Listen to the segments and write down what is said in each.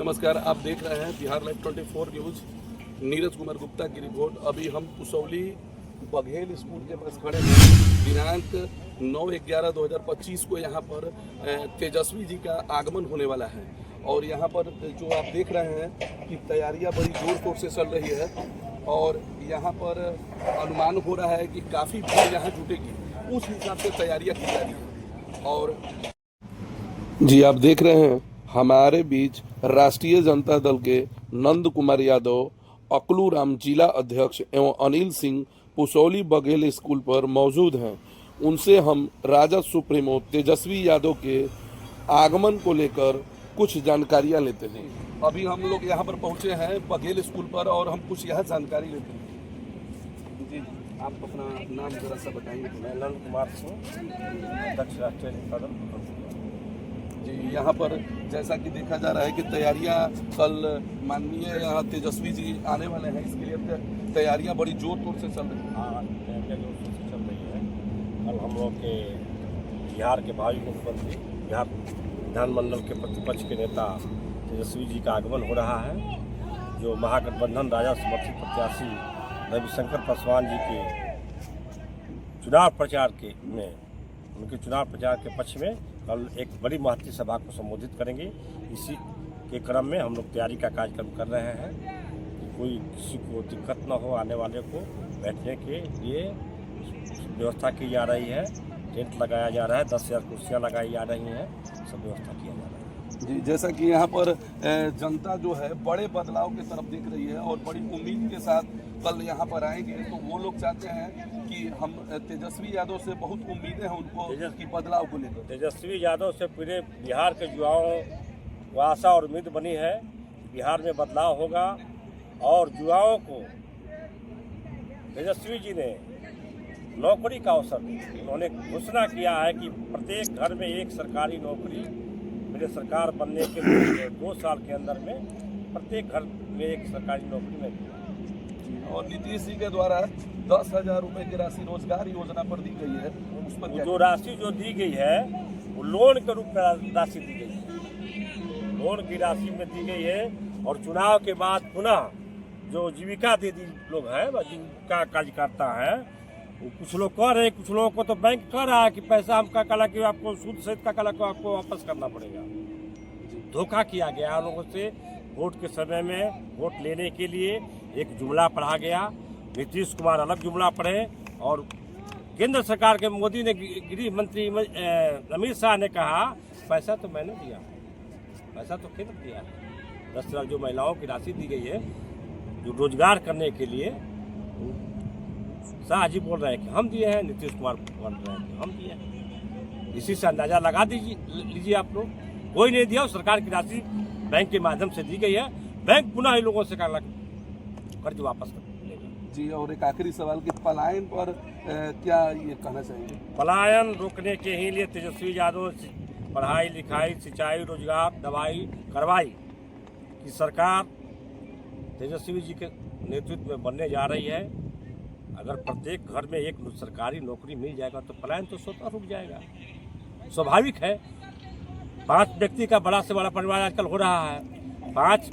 नमस्कार, आप देख रहे हैं बिहार लाइव 24 न्यूज़। नीरज कुमार गुप्ता की रिपोर्ट। अभी हम कुसौली बघेल स्कूल के पास खड़े हैं। दिनांक 9/11/2025 को यहाँ पर तेजस्वी जी का आगमन होने वाला है और यहाँ पर जो आप देख रहे हैं कि तैयारियाँ बड़ी जोर शोर से चल रही है और यहाँ पर अनुमान हो रहा है कि काफ़ी भीड़ यहाँ जुटेगी, उस हिसाब से तैयारियाँ की जा रही हैं। और जी आप देख रहे हैं हमारे बीच राष्ट्रीय जनता दल के नंद कुमार यादव, अकलू राम जिला अध्यक्ष एवं अनिल सिंह पुसौली बघेल स्कूल पर मौजूद हैं। उनसे हम राजद सुप्रीमो तेजस्वी यादव के आगमन को लेकर कुछ जानकारियां लेते हैं। अभी हम लोग यहाँ पर पहुँचे हैं बघेल स्कूल पर और हम कुछ यह जानकारी लेते हैं। जी आप अपना नाम जरा सा बताएंगे। मैं नंद कुमार सिंह, अध्यक्ष राष्ट्रीय जनता दल। जी यहाँ पर जैसा कि देखा जा रहा है कि तैयारियां कल माननीय यहाँ तेजस्वी जी आने वाले हैं, इसके लिए तैयारियां बड़ी जोर शोर से चल रही हैं। हाँ, तैयारियाँ जोर शोर से चल रही है। कल हम लोग के बिहार के भावी मुख्यमंत्री, बिहार विधानमंडल के प्रतिपक्ष के नेता तेजस्वी जी का आगमन हो रहा है, जो महागठबंधन राजद समर्थित प्रत्याशी रविशंकर पासवान जी के चुनाव प्रचार उनके चुनाव प्रचार के पक्ष में कल एक बड़ी महत्वपूर्ण सभा को संबोधित करेंगे। इसी के क्रम में हम लोग तैयारी का कार्यक्रम कर रहे हैं कि कोई किसी को दिक्कत न हो, आने वाले को बैठने के लिए व्यवस्था की जा रही है। टेंट लगाया जा रहा है, 10,000 कुर्सियाँ लगाई जा रही हैं, सब व्यवस्था किया जा रहा है। जी जैसा कि यहाँ पर जनता जो है बड़े बदलाव की तरफ देख रही है और बड़ी उम्मीद के साथ कल यहाँ पर आएंगे, तो वो लोग चाहते हैं कि हम तेजस्वी यादव से बहुत उम्मीदें हैं उनको कि बदलाव को लेकर। तेजस्वी यादव से पूरे बिहार के युवाओं को आशा और उम्मीद बनी है कि बिहार में बदलाव होगा और युवाओं को तेजस्वी जी ने नौकरी का अवसर दिया। उन्होंने घोषणा किया है कि प्रत्येक घर में एक सरकारी नौकरी, मेरे सरकार बनने के 2 साल के अंदर में प्रत्येक घर में एक सरकारी नौकरी में दिया। और नीतीश जी के द्वारा 10,000 रुपए की राशि रोजगार योजना पर दी गई है, उस पर जो राशि जो दी गई है वो लोन के रूप में राशि दी गई है, लोन की राशि में दी गई है। और चुनाव के बाद पुनः जो जीविका दीदी लोग हैं, जीविका कार्यकर्ता हैं, कुछ लोग कह रहे हैं, कुछ लोगों को तो बैंक कह रहा है कि पैसा हमका कला कि आपको सूद सहित का कला को आपको वापस करना पड़ेगा। धोखा किया गया लोगों से। वोट के समय में वोट लेने के लिए एक जुमला पढ़ा गया, नीतीश कुमार अलग जुमला पढ़े और केंद्र सरकार के मोदी ने, गृह मंत्री अमित शाह ने कहा पैसा तो मैंने दिया, पैसा तो केंद्र दिया है। 10 लाख जो महिलाओं की राशि दी गई है जो रोजगार करने के लिए, शाह जी बोल रहे हैं कि हम दिए हैं, नीतीश कुमार बोल रहे हैं कि हम दिए हैं। इसी से अंदाजा लगा लीजिए आप लोग। कोई नहीं दिया, सरकार की राशि बैंक के माध्यम से दी गई है, बैंक पुनः इन लोगों से कर्ज वापस कर लेगा। जी और एक आखिरी सवाल कि पलायन पर क्या ये कहना चाहिए? पलायन रोकने के ही लिए तेजस्वी यादव पढ़ाई लिखाई, सिंचाई, रोजगार, दवाई, करवाई की सरकार तेजस्वी जी के नेतृत्व में बनने जा रही है। अगर प्रत्येक घर में एक सरकारी नौकरी मिल जाएगा तो पलायन तो स्वतः रुक जाएगा, स्वाभाविक है। 5 व्यक्ति का बड़ा से बड़ा परिवार आजकल हो रहा है, 5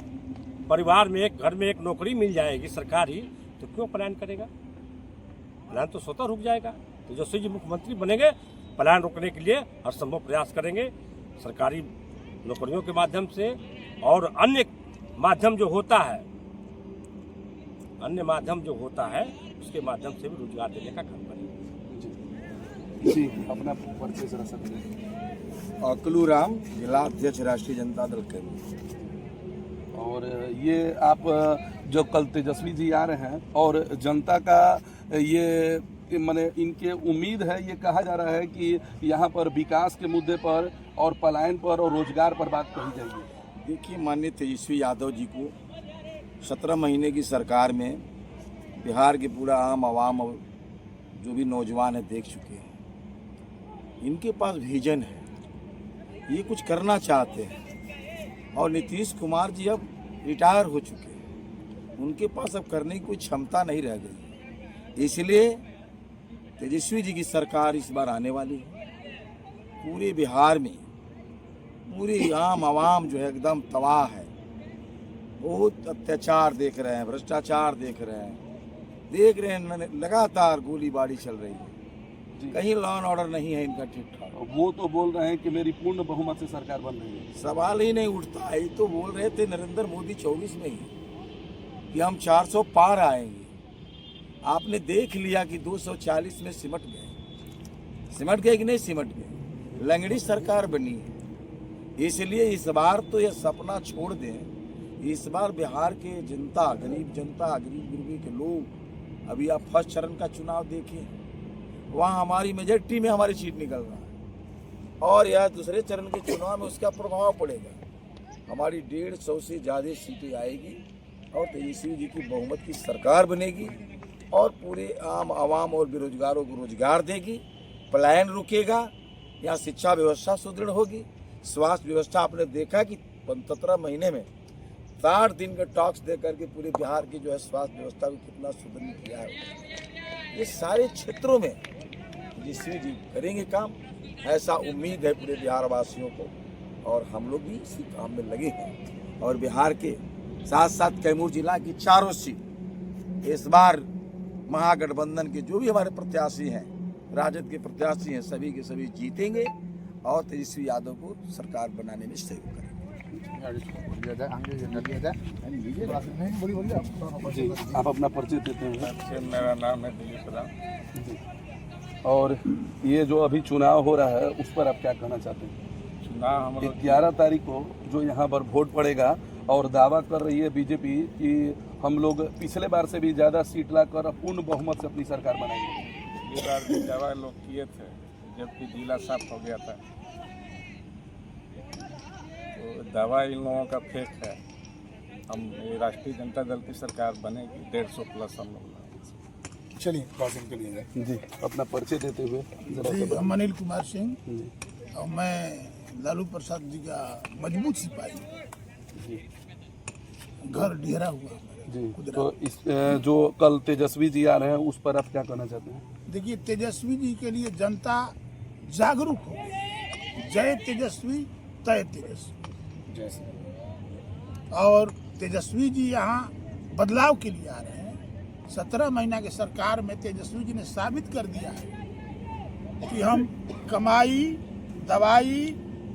परिवार में एक घर में एक नौकरी मिल जाएगी सरकारी, तो क्यों पलायन करेगा? पलायन तो स्वतः रुक जाएगा। तेजस्वी जी मुख्यमंत्री बनेंगे, पलायन रोकने के लिए हर संभव प्रयास करेंगे, सरकारी नौकरियों के माध्यम से और अन्य माध्यम जो होता है उसके माध्यम से भी रोजगार देने का काम करेंगे। जी अपना परिचय जरा सा दीजिए। अकलू राम, जिला अध्यक्ष राष्ट्रीय जनता दल के। और ये आप जो कल तेजस्वी जी आ रहे हैं और जनता का ये माने इनके उम्मीद है, ये कहा जा रहा है कि यहाँ पर विकास के मुद्दे पर और पलायन पर और रोजगार पर बात कही जाएगी। देखिए, माननीय तेजस्वी यादव जी को 17 महीने की सरकार में बिहार के पूरा आम आवाम और जो भी नौजवान है देख चुके हैं। इनके पास विजन है, ये कुछ करना चाहते हैं। और नीतीश कुमार जी अब रिटायर हो चुके हैं, उनके पास अब करने की कोई क्षमता नहीं रह गई। इसलिए तेजस्वी जी की सरकार इस बार आने वाली है। पूरे बिहार में पूरी आम आवाम जो है एकदम तबाह है, बहुत अत्याचार देख रहे हैं, भ्रष्टाचार देख रहे हैं, लगातार गोलीबारी चल रही है, कहीं लॉ एंड ऑर्डर नहीं है इनका ठीक ठाक। वो तो बोल रहे हैं कि मेरी पूर्ण बहुमत से सरकार बन रही है। सवाल ही नहीं उठता है। तो बोल रहे थे नरेंद्र मोदी 24 में ही कि हम 400 पार आएंगे। आपने देख लिया कि 240 में सिमट गए कि नहीं सिमट गए। लंगड़ी सरकार बनी है। इसलिए इस बार तो यह सपना छोड़ दें। इस बार बिहार के जनता, गरीब गुरबी के लोग, अभी आप फर्स्ट चरण का चुनाव देखिए, वहाँ हमारी मेजॉरिटी में हमारी सीट निकल रहा है, और यह दूसरे चरण के चुनाव में उसका प्रभाव पड़ेगा। हमारी 150 से ज़्यादा सीटें आएगी और तेजस्वी जी की बहुमत की सरकार बनेगी और पूरे आम आवाम और बेरोजगारों को रोजगार देगी। पलायन रुकेगा, यहाँ शिक्षा व्यवस्था सुदृढ़ होगी, स्वास्थ्य व्यवस्था आपने देखा कि 17 महीने में 60 दिन के टॉक्स दे करके पूरे बिहार की जो है स्वास्थ्य व्यवस्था को कितना सुदृढ़ किया है। ये सारे क्षेत्रों में तेजस्वी जी करेंगे काम, ऐसा उम्मीद है पूरे बिहार वासियों को, और हम लोग भी इसी काम में लगे हैं। और बिहार के साथ साथ कैमूर जिला की चारों सीट इस बार महागठबंधन के जो भी हमारे प्रत्याशी हैं, राजद के प्रत्याशी हैं, सभी के सभी जीतेंगे और तेजस्वी यादव को सरकार बनाने में सहयोग करेंगे। जी, आप अपना परिचय देते हैं। मेरा नाम है दिलीप राम। और ये जो अभी चुनाव हो रहा है उस पर आप क्या कहना चाहते हैं? चुनाव हम लोग 11 तारीख को जो यहाँ पर वोट पड़ेगा और दावा कर रही है बीजेपी कि हम लोग पिछले बार से भी ज़्यादा सीट लाकर पूर्ण बहुमत से अपनी सरकार बनाएंगे। ये बार भी दावा लोग किए थे, जबकि जिला साफ हो गया था। तो दावा इन लोगों का फेक है। हम ये राष्ट्रीय जनता दल की सरकार बनेगी, 150 प्लस हम लोग। चलिए भाषण के लिए जी, अपना परिचय देते हुए जरा जी, सा हम अनिल कुमार सिंह जी, और मैं लालू प्रसाद जी का मजबूत सिपाही, जी, घर डेरा हुआ जी। तो इस जो कल तेजस्वी जी आ रहे हैं उस पर आप क्या कहना चाहते हैं? देखिए, तेजस्वी जी के लिए जनता जागरूक हो गई। जय तेजस्वी तय तेजस्वी। और तेजस्वी जी यहाँ बदलाव के लिए आ रहे हैं। 17 महीना के सरकार में तेजस्वी जी ने साबित कर दिया है कि हम कमाई, दवाई,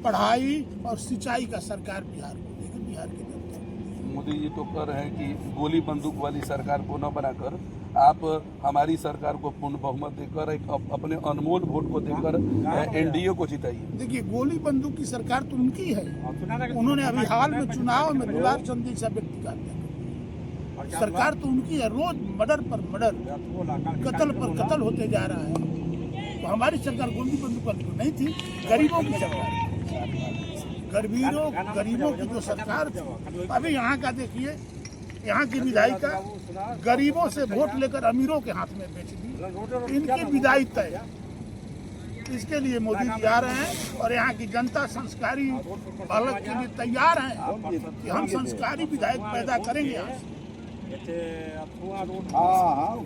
पढ़ाई और सिंचाई का सरकार बिहार को देंगे, बिहार के जनता को। मोदी जी तो कह रहे हैं कि गोली बंदूक वाली सरकार को न बनाकर आप हमारी सरकार को पूर्ण बहुमत देकर एक अपने अनमोल वोट को देकर एनडीए को जिताइए। देखिए, गोली बंदूक की सरकार तो उनकी है। उन्होंने अभी हाल में चुनाव में दुलार चंद जैसा व्यक्ति का हत्या कर। सरकार तो उनकी है। रोज मर्डर पर मर्डर, कत्ल पर कत्ल होते जा रहा है। तो हमारी सरकार गोली बंदूक वाली तो नहीं थी, गरीबों की सरकार, गरीबों की जो सरकार थी। अभी यहाँ का देखिए, यहाँ की विधायिका गरीबों से वोट लेकर अमीरों के हाथ में बेच दी। इनकी विदाई तय। इसके लिए मोदी जी आ रहे हैं और यहाँ की जनता संस्कारी बालक के लिए तैयार है कि हम संस्कारी विधायक पैदा करेंगे यहाँ से। हाँ,